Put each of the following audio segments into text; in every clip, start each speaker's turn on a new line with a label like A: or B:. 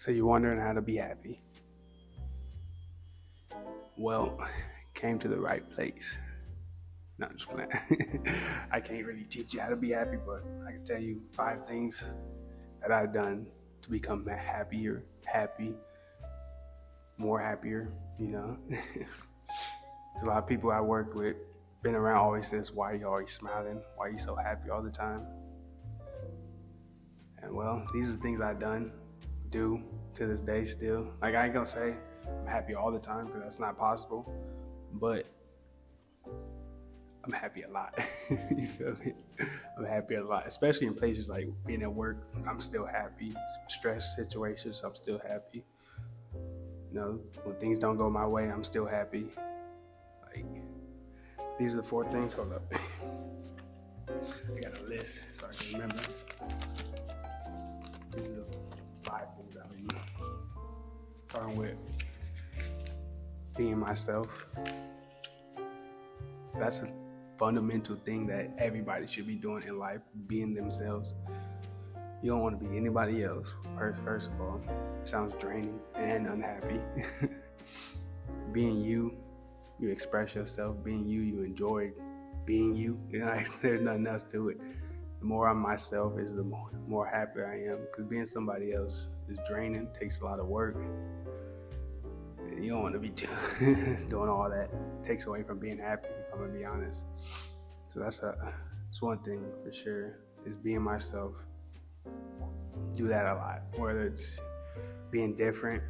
A: So you're wondering how to be happy. Well, came to the right place. No, I'm just playing. I can't really teach you how to be happy, but I can tell you 5 things that I've done to become happier, more happier, you know. A lot of people I worked with, been around, always says, why are you always smiling? Why are you so happy all the time? And well, these are the things I've done, do to this day still. Like I ain't gonna say I'm happy all the time because that's not possible, but I'm happy a lot. You feel me? I'm happy a lot, especially in places like being at work. I'm still happy. Stress situations, I'm still happy. You know, when things don't go my way, I'm still happy. Like these are the 4 things. Hold up, I got a list so I can remember. These are the 5 things I mean. Starting with being myself. That's a fundamental thing that everybody should be doing in life, being themselves. You don't want to be anybody else. First of all, it sounds draining and unhappy. Being you, you express yourself. Being you, you enjoy being you. You know, there's nothing else to it. The more I'm myself is the more happier I am, because being somebody else is draining, takes a lot of work. And you don't want to be doing all that. It takes away from being happy, if I'm gonna be honest. So that's one thing for sure, is being myself. Do that a lot, whether it's being different,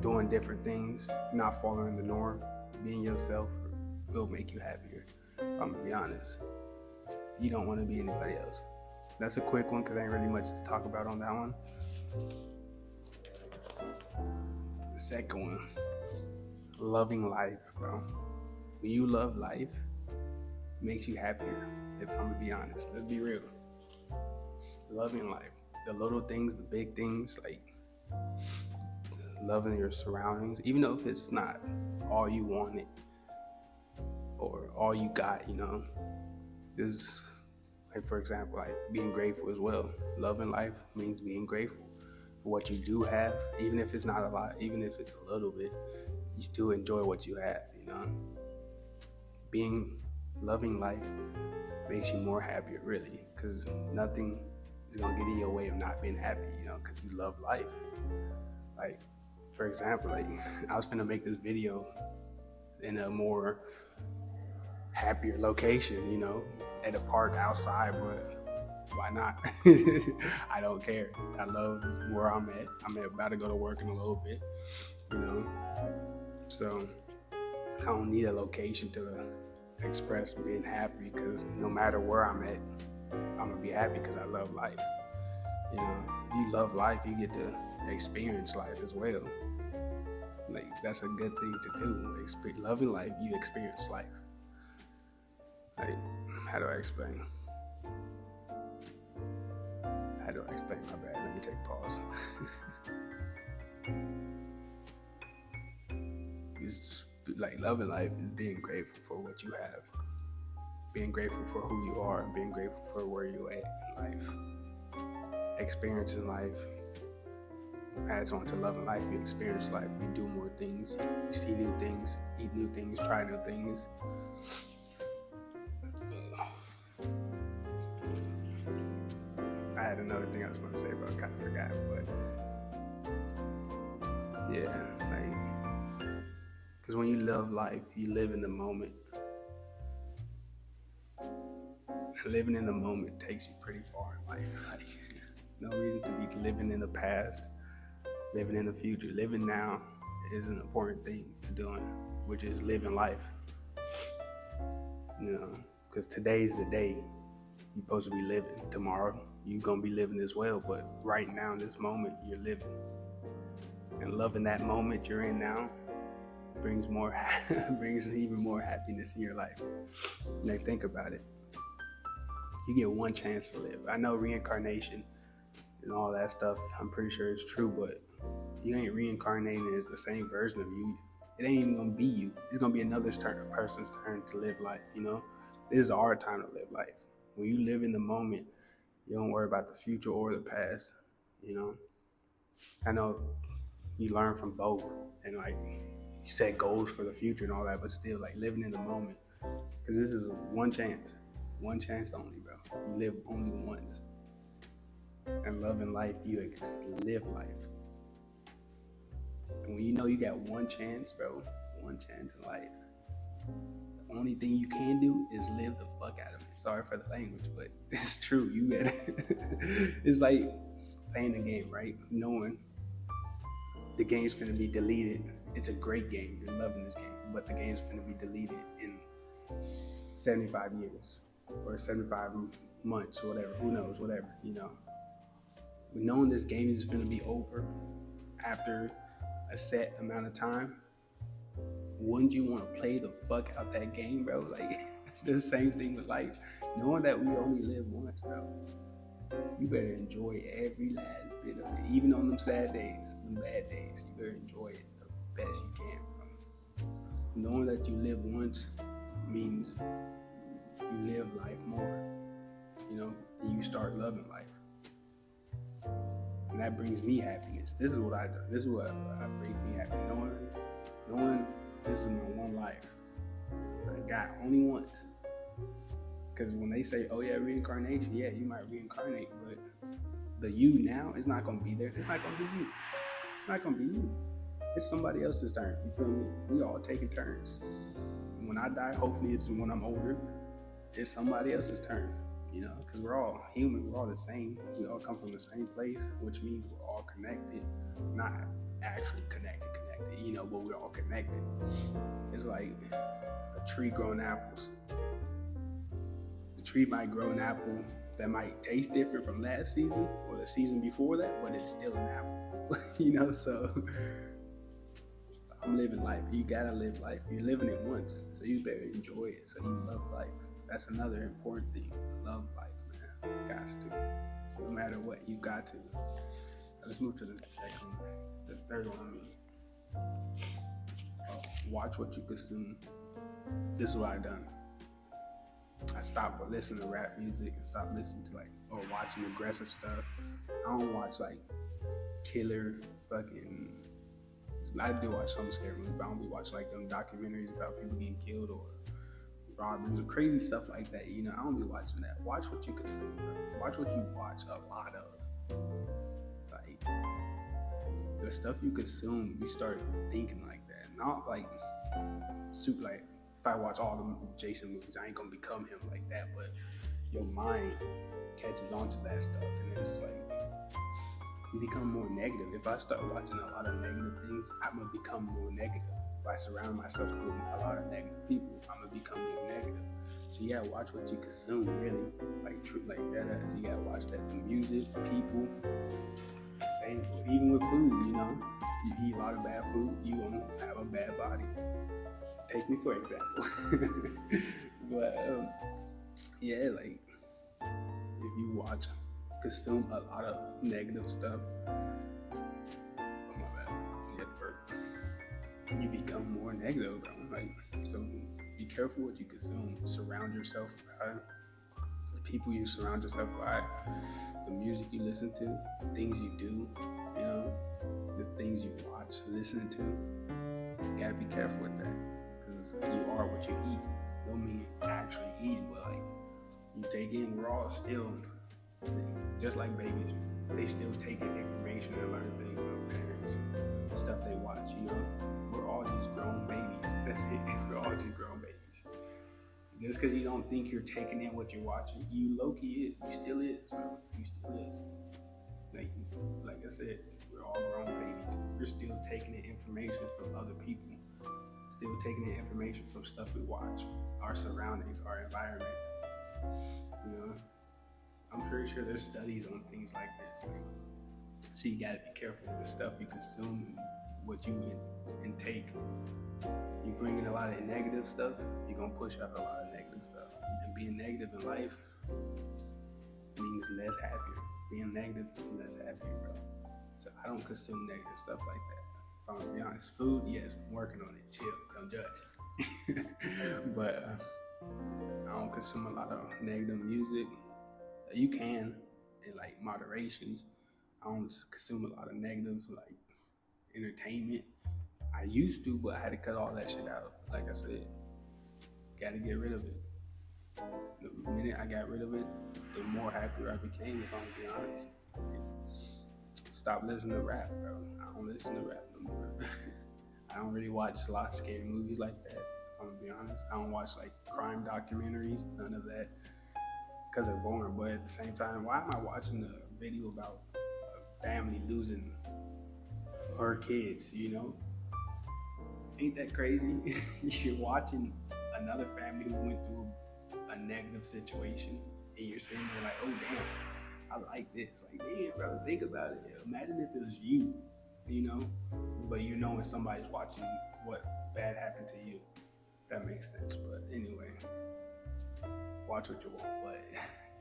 A: doing different things, not following the norm. Being yourself will make you happier, if I'm gonna be honest. You don't want to be anybody else. That's a quick one because there ain't really much to talk about on that one. The second one, loving life, bro. When you love life, it makes you happier, if I'm gonna be honest. Let's be real. Loving life, the little things, the big things, like loving your surroundings, even though if it's not all you wanted or all you got, you know. There's, like, for example, like being grateful as well. Loving life means being grateful for what you do have, even if it's not a lot, even if it's a little bit, you still enjoy what you have, you know. Loving life makes you more happier, really, because nothing is gonna get in your way of not being happy, you know, because you love life. Like, for example, like I was finna make this video in a more happier location, you know, at a park outside, but why not? I don't care. I love where I'm at. I'm about to go to work in a little bit, you know, so I don't need a location to express being happy, because no matter where I'm at, I'm gonna be happy because I love life. You know, if you love life, you get to experience life as well. Like, that's a good thing to do. Loving life, you experience life. Like, how do I explain? My bad. Let me take a pause. It's like loving life is being grateful for what you have, being grateful for who you are, being grateful for where you're at in life, experiencing life. Adds on to loving life. You experience life. You do more things. You see new things, eat new things, try new things. I had another thing I was going to say, but I kind of forgot. But yeah, like, because when you love life, you live in the moment. Living in the moment takes you pretty far in life. Like, no reason to be living in the past, living in the future. Living now is an important thing to doing, which is living life. You know, because today's the day you're supposed to be living. Tomorrow you're gonna be living as well, but right now in this moment you're living, and loving that moment you're in now brings even more happiness in your life. Like, think about it. You get one chance to live. I know reincarnation and all that stuff, I'm pretty sure it's true, but you ain't reincarnating as the same version of you. It ain't even gonna be you. It's gonna be another person's turn to live life, you know? This is our time to live life. When you live in the moment, you don't worry about the future or the past, you know? I know you learn from both, and like you set goals for the future and all that, but still like living in the moment, because this is one chance only, bro. You live only once, and loving life, you live life. And when you know you got one chance, bro, one chance in life, the only thing you can do is live the fuck out of it. Sorry for the language, but it's true. You get it. It's like playing the game, right? Knowing the game's gonna be deleted. It's a great game. You're loving this game, but the game's gonna be deleted in 75 years or 75 months or whatever. Who knows? Whatever, you know. But knowing this game is gonna be over after a set amount of time, wouldn't you want to play the fuck out that game, bro? Like the same thing with life. Knowing that we only live once, bro. You better enjoy every last bit of it, even on them sad days, them bad days. You better enjoy it the best you can, bro. Knowing that you live once means you live life more, you know, and you start loving life. And that brings me happiness. This is what I do. This is what brings me happiness. Knowing this is my one life. I got only once. Because when they say, oh yeah, reincarnation, yeah, you might reincarnate, but the you now is not going to be there. It's not going to be you. It's not going to be you. It's somebody else's turn. You feel me? We all taking turns. When I die, hopefully it's when I'm older, it's somebody else's turn. You know, because we're all human, we're all the same. We all come from the same place, which means we're all connected. Not actually connected, you know, but we're all connected. It's like a tree growing apples. The tree might grow an apple that might taste different from last season or the season before that, but it's still an apple. You know, so I'm living life. You gotta live life. You're living it once, so you better enjoy it. So you love life. That's another important thing. Love life, man. Got to. No matter what, you got to. Let's move to the second one. The third one. Watch what you consume. This is what I done. I stopped listening to rap music and stopped listening to or watching aggressive stuff. I don't watch killer fucking. I do watch some scary movies, but I don't be watching them documentaries about people getting killed or robberies or crazy stuff like that. You know, I don't be watching that. Watch what you consume, bro. Watch what you watch a lot of. The stuff you consume, you start thinking like that. Not super if I watch all the Jason movies, I ain't gonna become him like that, but your mind catches on to that stuff and it's you become more negative. If I start watching a lot of negative things, I'm gonna become more negative. If I surround myself with a lot of negative people, I'm gonna become more negative. So you gotta watch what you consume, really. That. You gotta watch that. The music, people. Same, even with food, you know. You eat a lot of bad food, you won't have a bad body. Take me for example. But yeah, if you consume a lot of negative stuff, oh my bad, you become more negative, bro. So be careful what you consume. Surround yourself by the people you surround yourself by, the music you listen to, the things you do, you know, the things you watch, listen to. You gotta be careful with that, because you are what you eat. Don't mean actually eat, but you take in. We're all still just like babies. They still take in information and learn things from parents, the stuff they watch. You know, we're all just grown babies. That's it. We're all just grown babies. Just because you don't think you're taking in what you're watching, you low-key is. You still is, bro. You still is. Like I said, we're all grown babies. We're still taking in information from other people. Still taking in information from stuff we watch, our surroundings, our environment. You know, I'm pretty sure there's studies on things like this. So you gotta be careful with the stuff you consume, what you intake. You bring in a lot of negative stuff, you're gonna push out a lot of negative stuff. And being negative in life means less happier. Being negative means less happier, bro. So I don't consume negative stuff like that. If I'm gonna be honest, food, yes, I'm working on it. Chill, don't judge. But I don't consume a lot of negative music. You can, in moderations. I don't consume a lot of negative like entertainment. I used to, but I had to cut all that shit out. Like I said, gotta get rid of it. The minute I got rid of it, the more happier I became, if I'm gonna be honest. Stop listening to rap, bro. I don't listen to rap no more. I don't really watch a lot of scary movies like that, if I'm gonna be honest. I don't watch like crime documentaries, none of that, because they're boring. But at the same time, why am I watching a video about a family losing her kids, you know? Ain't that crazy? You're watching another family who went through a negative situation, and you're sitting there like, oh damn, I like this. Like, damn, bro, think about it. Imagine if it was you, you know, but you know when somebody's watching what bad happened to you. That makes sense. But anyway, watch what you want, but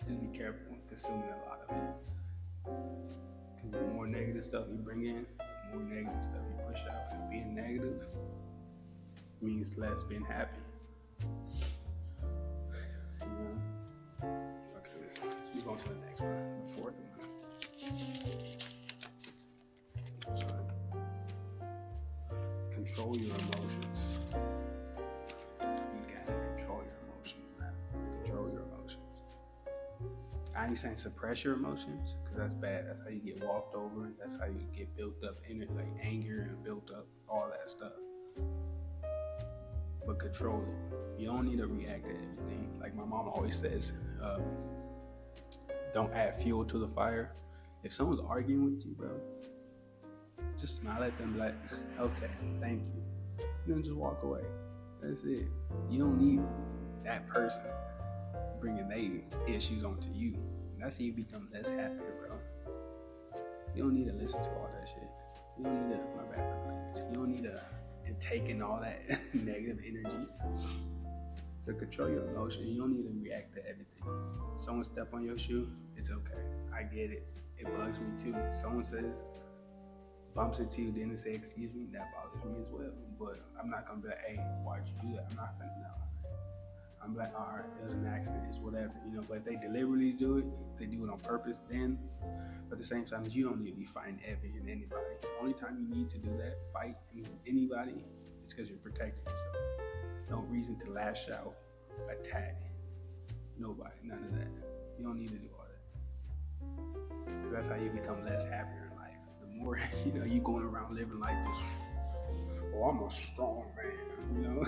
A: just be careful consuming a lot of it. Because the more negative stuff you bring in, the more negative stuff you push out. And being negative means less being happy. You know? Okay, let's move on to the next one, the fourth one. Control your emotions. You gotta control your emotions, man. Control your emotions. I ain't saying suppress your emotions, because that's bad. That's how you get walked over. That's how you get built up in it, like anger and built up, all that stuff. But control it. You don't need to react to everything. Like my mom always says, don't add fuel to the fire. If someone's arguing with you, bro, just smile at them like, okay, thank you. And then just walk away. That's it. You don't need that person bringing their issues onto you. And that's how you become less happier, bro. You don't need to listen to all that shit. You don't need to, my bad for language. You don't need to take in all that negative energy. So control your emotions. You don't need to react to everything. Someone step on your shoe, it's okay. I get it. It bugs me too. Someone says, bumps into you, then they say, excuse me, that bothers me as well. But I'm not gonna be like, hey, why'd you do that? I'm not gonna know. I'm like, all right, it was an accident, it's whatever, you know. But if they deliberately do it, if they do it on purpose, then, but at the same time, you don't need to be fighting every and anybody. The only time you need to do that, fight anybody, is because you're protecting yourself. No reason to lash out, attack nobody, none of that. You don't need to do all that. Because that's how you become less happier in life. The more, you know, you going around living like this, oh, I'm a strong man, you know.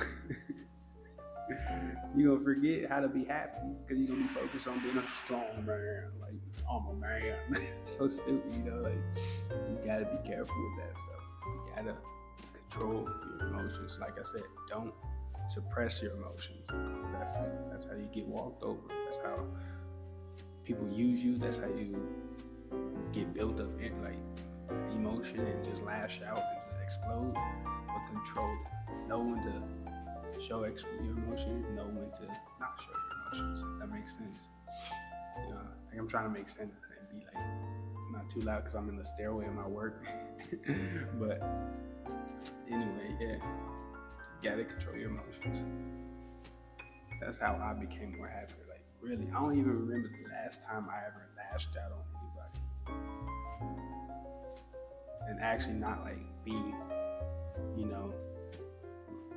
A: You're gonna forget how to be happy because you're gonna be focused on being a strong man. Like, I'm a man. So stupid, you know. Like, you gotta be careful with that stuff. You gotta control your emotions. Like I said, don't suppress your emotions. That's how you get walked over. That's how people use you. That's how you get built up in like emotion and just lash out and just explode. But control it. Know when to show your emotions, know when to not show your emotions, if that makes sense. You know, like I'm trying to make sense and be like not too loud because I'm in the stairway of my work. But anyway, yeah, you gotta control your emotions. That's how I became more happy. Like really, I don't even remember the last time I ever lashed out on anybody. And actually not like be, you know,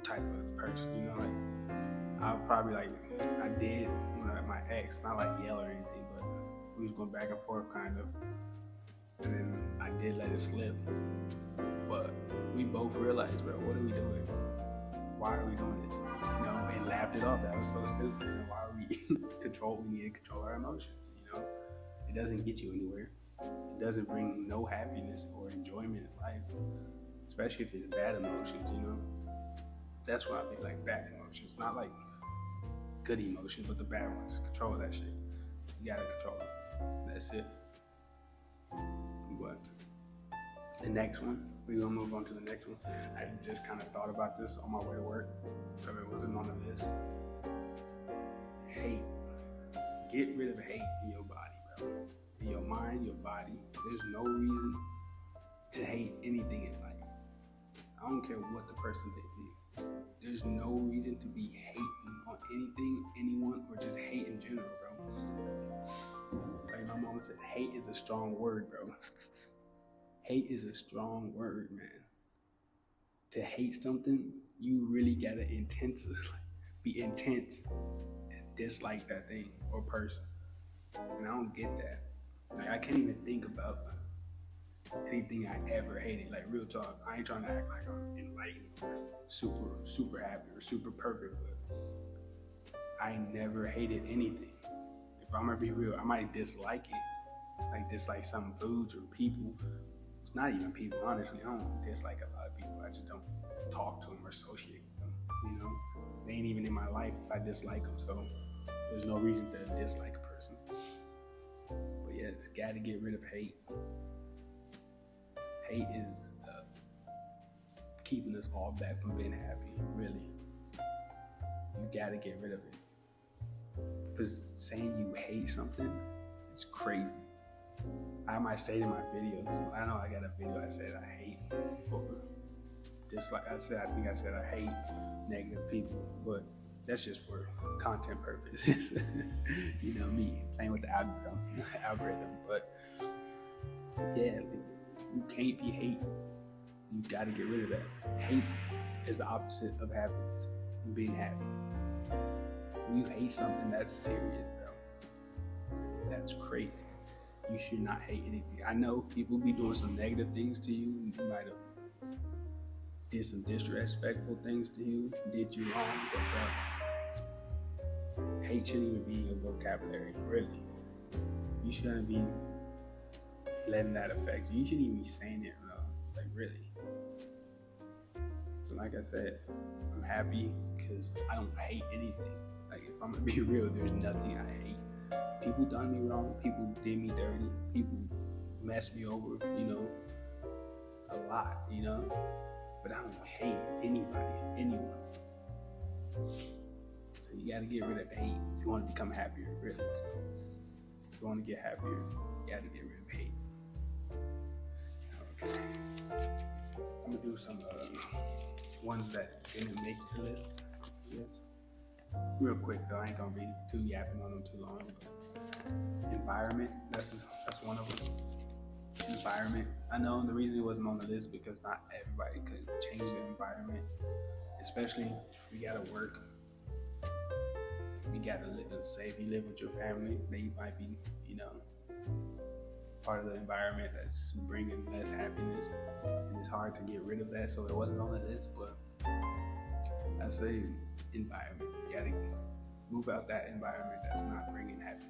A: type of person, you know, like I probably like I did when my ex, not like yell or anything, but we was going back and forth kind of, and then I did let it slip, but we both realized, bro, what are we doing? Why are we doing this? You know, and laughed it off. That was so stupid. You know, why are we we need to control our emotions, you know? It doesn't get you anywhere. It doesn't bring no happiness or enjoyment in life, especially if it's bad emotions, you know? That's why I think like bad emotions, not like good emotions, but the bad ones. Control that shit. You gotta control it. That's it. But the next one, we're gonna move on to the next one. I just kind of thought about this on my way to work, so it wasn't on the list. Hate. Get rid of hate in your body, bro. In your mind, your body. There's no reason to hate anything in life. I don't care what the person did to you. There's no reason to be hating on anything, anyone, or just hate in general, bro. Like my mama said, hate is a strong word, bro. hate is a strong word, man. To hate something, you really gotta be intense and dislike that thing or person. And I don't get that. Like I can't even think about anything I ever hated. Like real talk, I ain't trying to act like I'm enlightened or super happy or super perfect, but I never hated anything. If I'm gonna be real, I might dislike it, like dislike some foods or people. It's not even people, honestly. I don't dislike a lot of people. I just don't talk to them or associate with them. You know, they ain't even in my life if I dislike them. So there's no reason to dislike a person. But yeah, it's got to get rid of hate. Hate is keeping us all back from being happy, really. You gotta get rid of it. Because saying you hate something, it's crazy. I might say it in my videos. I know I got a video I said I hate, or just like I think I said I hate negative people, but that's just for content purposes. You know me, playing with the algorithm. But yeah, you can't be hate. You gotta get rid of that. Hate is the opposite of happiness and being happy. When you hate something, that's serious, bro. That's crazy. You should not hate anything. I know people be doing some negative things to you. You might have did some disrespectful things to you, did you wrong, but hate shouldn't even be in your vocabulary, really. You shouldn't be letting that affect you. You shouldn't even be saying it, bro. Like, really. So like I said, I'm happy because I don't hate anything. Like, if I'm gonna be real, there's nothing I hate. People done me wrong, people did me dirty, people messed me over, you know, a lot, you know, but I don't hate anybody, anyone. So you gotta get rid of hate if you want to become happier, really. If you want to get happier, you gotta get rid of hate. Okay. I'm gonna do some ones that didn't make the list. Yes. Real quick though, I ain't gonna be too yapping on them too long. Environment, that's one of them. Environment. I know the reason it wasn't on the list because not everybody could change their environment. Especially if you gotta work. You gotta live. Say if you live with your family, they might be, you know, part of the environment that's bringing less happiness, and it's hard to get rid of that. So it wasn't on the list, but I say environment. You gotta move out that environment that's not bringing happiness.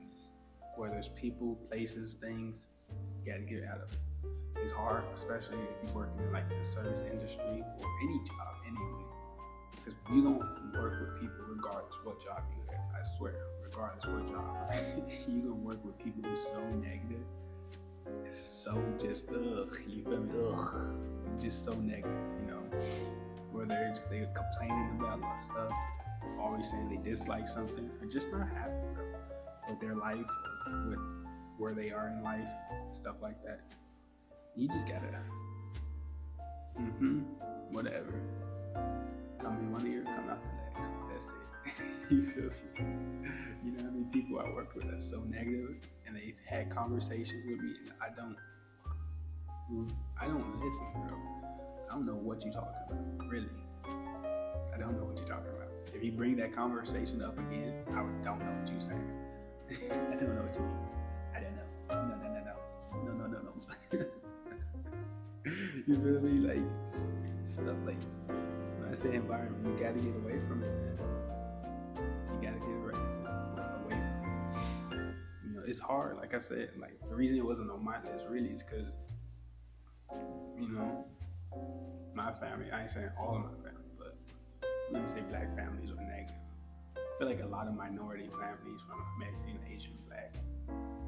A: Whether it's people, places, things, you gotta get out of it. It's hard, especially if you're working in like the service industry or any job anyway. Because you don't work with people regardless what job you have. I swear, regardless what job. You gonna work with people who's so negative. It's so just you feel me? Just so negative, you know. Whether it's they're complaining about a lot of stuff, always saying they dislike something, or just not happy, bro, with their life, or with where they are in life, stuff like that. You just gotta, whatever. Come in one ear, come out the next. That's it. You feel me? You know how many people I work with that's so negative, and they've had conversations with me, and I don't listen, bro. I don't know what you're talking about, really. I don't know what you're talking about. If you bring that conversation up again, I don't know what you're saying. I don't know what you mean. I don't know. No. You feel me? Like, stuff like, when I say environment, you gotta get away from it, man. You gotta get away from it. You know, it's hard, like I said. Like, the reason it wasn't on my list really is because, you know, my family, I ain't saying all of my family, but let me say black families are negative. I feel like a lot of minority families from Mexican, Asian, black,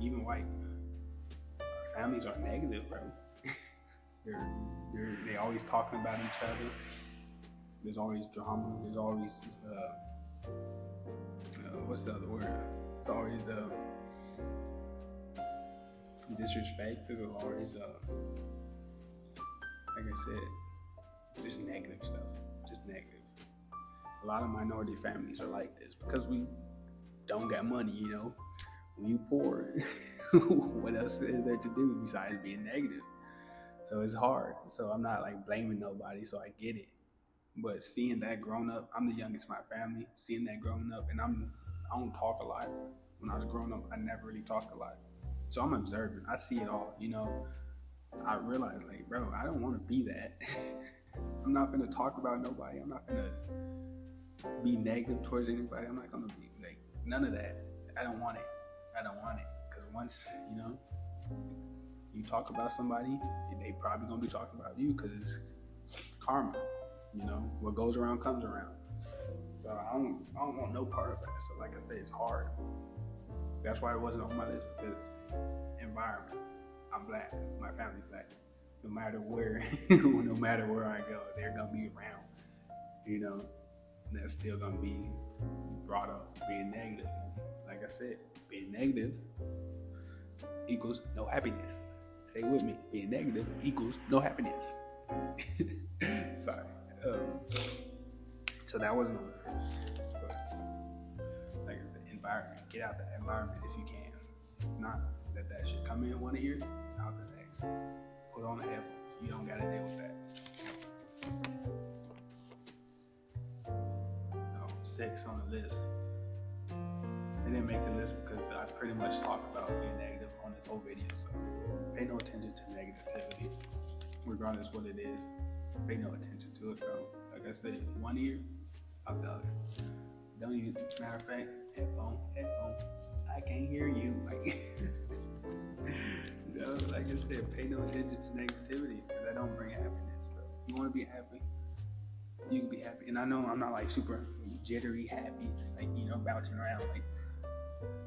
A: even white, our families are negative, bro. They always talking about each other. There's always drama. There's always what's the other word? It's always disrespect. There's always like I said, just negative stuff. Just negative. A lot of minority families are like this because we don't got money, you know. When you poor, what else is there to do besides being negative? So it's hard. So I'm not like blaming nobody. So I get it. But seeing that grown up, I'm the youngest in my family. Seeing that growing up, and I don't talk a lot. When I was growing up, I never really talked a lot. So I'm observing. I see it all. I realize like, bro, I don't want to be that. I'm not gonna talk about nobody. I'm not gonna be negative towards anybody. I'm not gonna be like none of that. I don't want it. I don't want it because once you talk about somebody, they probably gonna be talking about you because it's karma. What goes around comes around. So I don't want no part of that. So like I said, it's hard. That's why it wasn't on my list because environment. I'm black. My family's black. No matter where, no matter where I go, they're gonna be around. That's still gonna be brought up being negative. Like I said, being negative equals no happiness. Say it with me. Being negative equals no happiness. Sorry. So that wasn't on the list. But like I said, environment. Get out that environment if you can. Not let that shit come in one ear, out the next. Put on the headphones. You don't gotta deal with that. 6 on the list. They didn't make the list because I pretty much talked about being negative on this whole video. So pay no attention to negativity, regardless what it is. Pay no attention to it, bro. Like I said, one ear, out the other. Don't even, matter of fact, headphone. I can't hear you. Like I said, pay no attention to negativity because that don't bring happiness, bro. You want to be happy, you can be happy. And I know I'm not like super jittery happy, like, bouncing around. Like,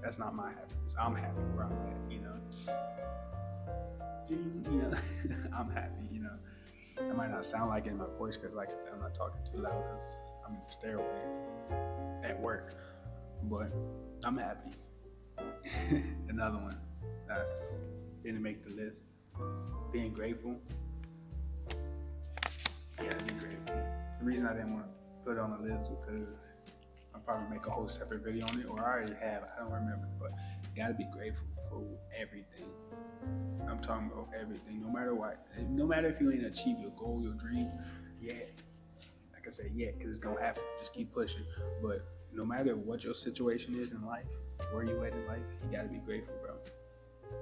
A: that's not my happiness. I'm happy where I'm at, I'm happy, It might not sound like it in my voice because, like I said, I'm not talking too loud because I'm in the stairway at work. But I'm happy. Another one that's didn't make the list. Being grateful. Yeah, being grateful. The reason I didn't want to put it on the list was because I'll probably make a whole separate video on it, or I already have. I don't remember, but you gotta be grateful for everything. I'm talking about everything, no matter what. No matter if you ain't achieve your goal, your dream, like I said, because it's gonna happen. Just keep pushing. But no matter what your situation is in life, where you at in life, you gotta be grateful, bro.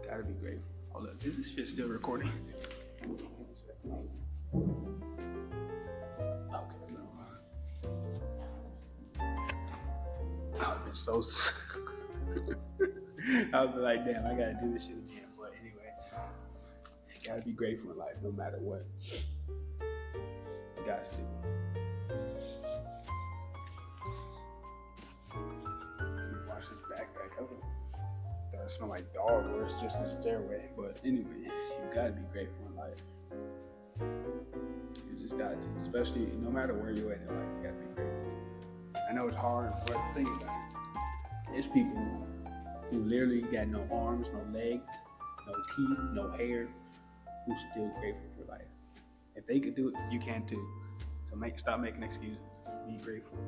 A: Gotta be grateful. Hold up, is this shit still recording? Okay, I've been so. I'll be like, damn, I gotta do this shit again. But anyway, you gotta be grateful in life, no matter what. You guys do. Watch this backpack over. Doesn't smell like dog, or it's just a stairway. But anyway, you gotta be grateful in life. You just got to, especially no matter where you're at in life, you gotta be grateful. I know it's hard, but think about it. There's people who literally got no arms, no legs, no teeth, no hair, who's still grateful for life. If they could do it, you can too. So stop making excuses. Be grateful.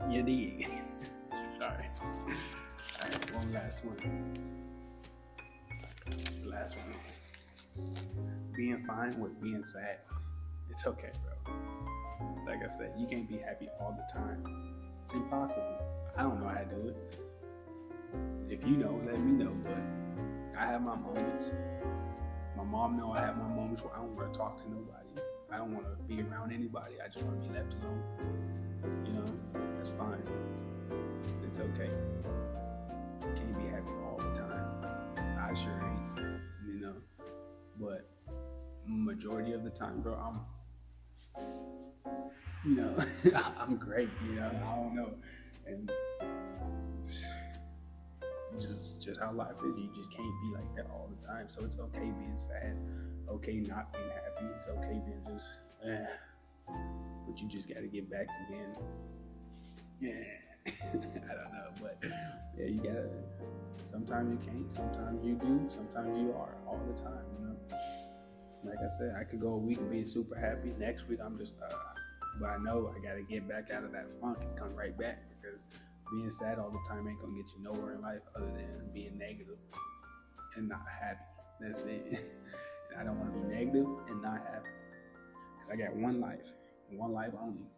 A: You dig. Sorry. Alright, one last one. The last one. Being fine with being sad. It's okay, bro. Like I said, you can't be happy all the time. It's impossible. I don't know how to do it. If you know, let me know. But I have my moments. My mom knows I have my moments where I don't want to talk to nobody. I don't want to be around anybody. I just want to be left alone. That's fine. It's okay. You can't be happy all the time. I sure ain't. But majority of the time, bro, I'm great. I don't know, and just how life is. You just can't be like that all the time. So it's okay being sad, okay not being happy. It's okay being just, but you just got to get back to being, I don't know, but yeah, you gotta. Sometimes you can't, sometimes you do, sometimes you are, all the time. Like I said, I could go a week of being super happy. Next week I'm just, but I know I gotta get back out of that funk and come right back, because being sad all the time ain't gonna get you nowhere in life other than being negative and not happy. That's it. I don't want to be negative and not happy. Because I got one life, and one life only.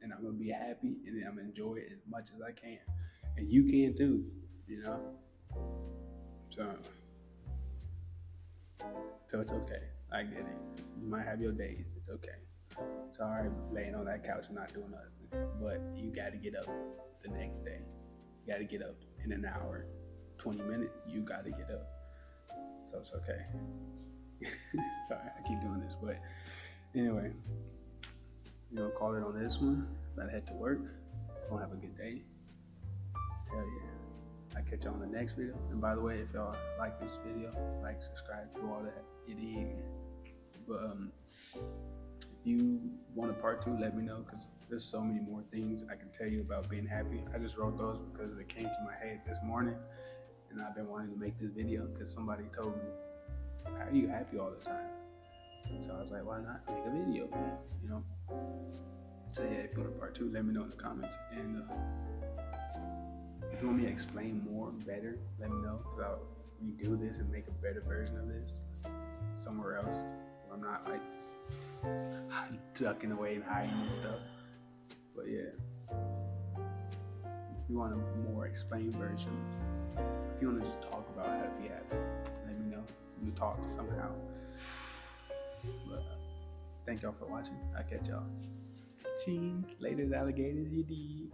A: And I'm going to be happy, and then I'm going to enjoy it as much as I can. And you can too, you know? So it's okay. I get it. You might have your days. It's okay. It's all right laying on that couch and not doing nothing. But you got to get up the next day. You got to get up in an hour, 20 minutes. You got to get up. So it's okay. Sorry, I keep doing this. But anyway, we're going to call it on this one. About to head to work. Gonna have a good day. Hell yeah. I'll catch you on the next video. And by the way, if y'all like this video, like, subscribe, do all that. You dig? But if you want a part 2, let me know, because there's so many more things I can tell you about being happy. I just wrote those because it came to my head this morning, and I've been wanting to make this video because somebody told me, how are you happy all the time? So I was like, why not make a video, you know? So yeah, if you want a part 2, let me know in the comments. And if you want me to explain more, better, let me know, because I'll redo this and make a better version of this somewhere else. I'm not like ducking away and hiding and stuff. But yeah, if you want a more explained version, if you want to just talk about how to be happy, let me know. We'll talk somehow. But thank y'all for watching. I'll catch y'all. Cheese, later alligators, you dig.